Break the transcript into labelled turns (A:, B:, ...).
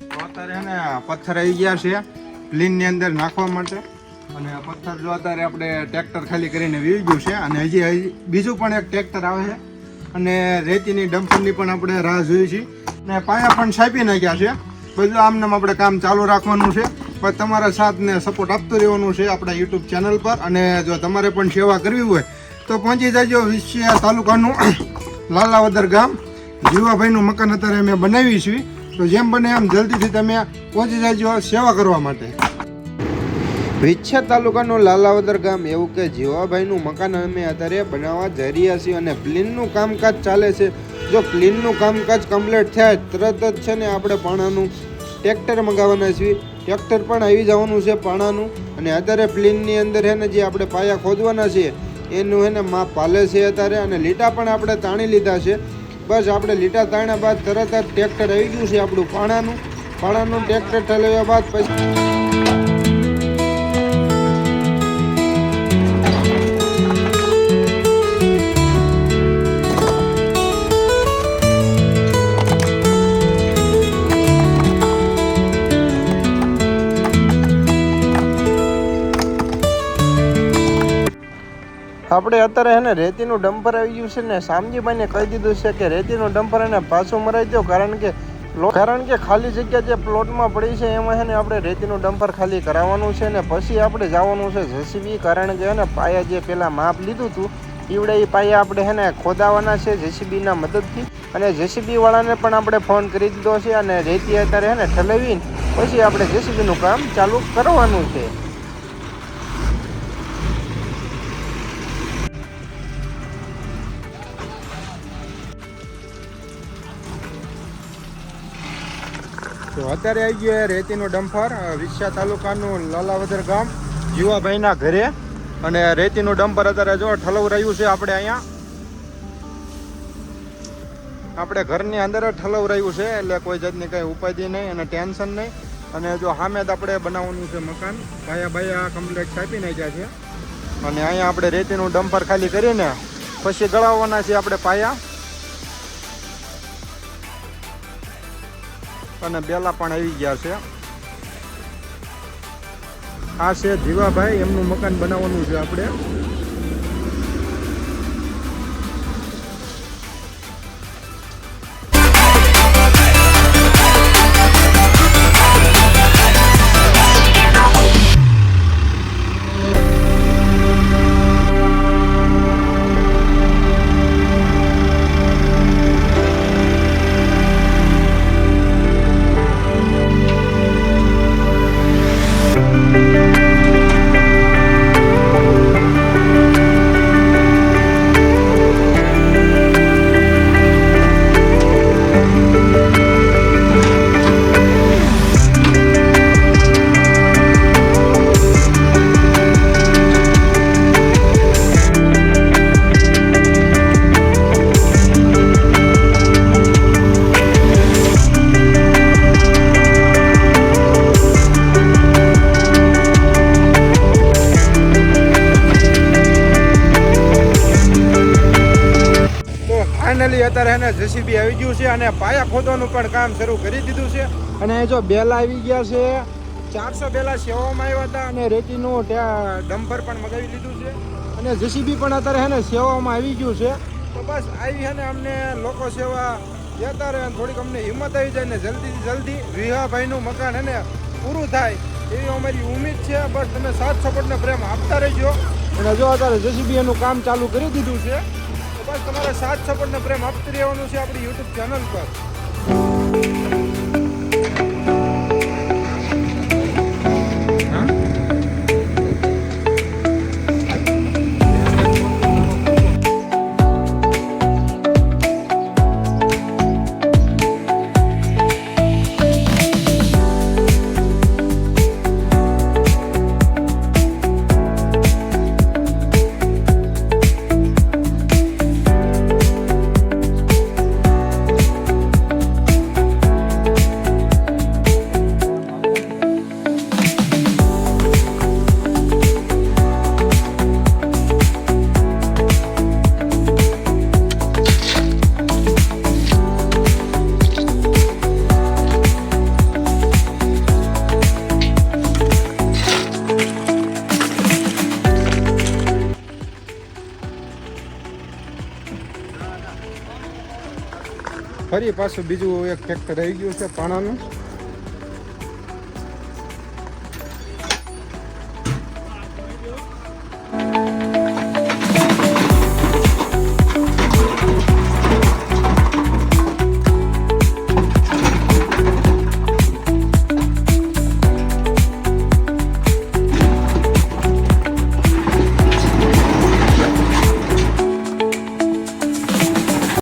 A: અત્યારે હે ને પથ્થર આવી ગયા છે પ્લીનની અંદર નાખવા માટે, અને પથ્થર જો અત્યારે આપણે ટ્રેક્ટર ખાલી કરીને વી ગયું છે, અને હજી બીજું પણ એક ટ્રેક્ટર આવે છે, અને રેતીની ડમ્પરની પણ આપણે રાહ જોઈએ છીએ, અને પાયા પણ છાપી નાખ્યા છે. બધું આમનામ આપણે કામ ચાલુ રાખવાનું છે, પણ તમારા સાથને સપોર્ટ આપતું રહેવાનું છે આપણા યુટ્યુબ ચેનલ પર. અને જો તમારે પણ સેવા કરવી હોય તો પહોંચી જજો વિછિયા તાલુકાનું લાલાવદર ગામ. જીવાભાઈનું મકાન અત્યારે અમે બનાવી છીએ, તો જેમ બને એમ જલ્દીથી તમે પહોંચી જજો સેવા કરવા માટે. વિછિયા તાલુકાનું લાલાવદર ગામ એવું કે જીવાભાઈનું મકાન અમે અત્યારે બનાવવા જઈ રહ્યા છીએ, અને પ્લીનનું કામકાજ ચાલે છે. જો પ્લીનનું કામકાજ કમ્પ્લીટ થાય તરત જ છે ને આપણે પાણાનું ટ્રેક્ટર મંગાવવાના છીએ. ટ્રેક્ટર પણ આવી જવાનું છે પાણાનું, અને અત્યારે પ્લીનની અંદર છે ને જે આપણે પાયા ખોદવાના છે એનું છે ને માપ પાલે છે અત્યારે, અને લીટા પણ આપણે તાણી લીધા છે. બસ આપણે લીટા તાણ્યા બાદ તરત જ ટ્રેક્ટર આવી ગયું છે આપણું પાણાનું ટ્રેક્ટર ઠલાવ્યા બાદ પછી આપણે અત્યારે હે ને રેતીનું ડમ્પર આવી ગયું છે, ને શામજીભાઈને કહી દીધું છે કે રેતીનું ડમ્પર એને પાછું મરાવી દો, કારણ કે ખાલી જગ્યા જે પ્લોટમાં પડી છે એમાં છે ને આપણે રેતીનું ડમ્પર ખાલી કરાવવાનું છે, ને પછી આપણે જવાનું છે જેસીબી. કારણ કે ને પાયા જે પહેલાં માપ લીધું હતું એવડે એ પાયા આપણે છે ને ખોદાવાના છે જેસીબીના મદદથી, અને જેસીબી વાળાને પણ આપણે ફોન કરી દીધો છે, અને રેતી અત્યારે છે ને ઠલાવીને પછી આપણે જેસીબીનું કામ ચાલુ કરવાનું છે. તો અત્યારે આવી ગયો રેતીનું ડમ્પર વિછિયા તાલુકાનું લાલાવદર ગામ જીવાભાઈના ઘરે, અને રેતીનું ડમ્પર અત્યારે જો ઠલવ રહ્યું છે. આપણે અહીંયા આપણે ઘરની અંદર જ ઠલવ રહ્યું છે, એટલે કોઈ જાતની કંઈ ઉપાધિ નહીં અને ટેન્શન નહીં. અને જો સામે જ આપણે બનાવવાનું છે મકાન, પાયા કમ્પ્લીટ છાપી નાખ્યા છે, અને અહીંયા આપણે રેતીનું ડમ્પર ખાલી કરીને પછી ગળાવવાના છે આપણે પાયા, અને બેલા પણ આવી ગયા છે. આ છે જીવાભાઈ, એમનું મકાન બનાવવાનું છે આપણે. ફાઇનલી અત્યારે એને જેસીબી આવી ગયું છે, અને પાયા ખોદવાનું પણ કામ શરૂ કરી દીધું છે. અને જો બેલા આવી ગયા છે, 400 બેલા સેવામાં આવ્યા હતા, અને રેતીનું ત્યાં ડમ્પર પણ મગાવી લીધું છે, અને જેસીબી પણ અત્યારે એને સેવામાં આવી ગયું છે. તો બસ આવી છે ને અમને લોકો સેવા દેતા રહે, થોડીક અમને હિંમત આવી જાય ને જલ્દી વિહાભાઈનું મકાન એને પૂરું થાય એવી અમારી ઉમ્મીદ છે. બસ તમે સાથ સપોર્ટને પ્રેમ આપતા રહેજો. અને જો અત્યારે જેસીબી એનું કામ ચાલુ કરી દીધું છે, બસ તમારા સાથ સપોર્ટ ને પ્રેમ આપતું રહેવાનું છે આપણી યુટ્યુબ ચેનલ પર. ફરી પાછું બીજું એક ટ્રેક્ટર આવી ગયું છે પાણાનું.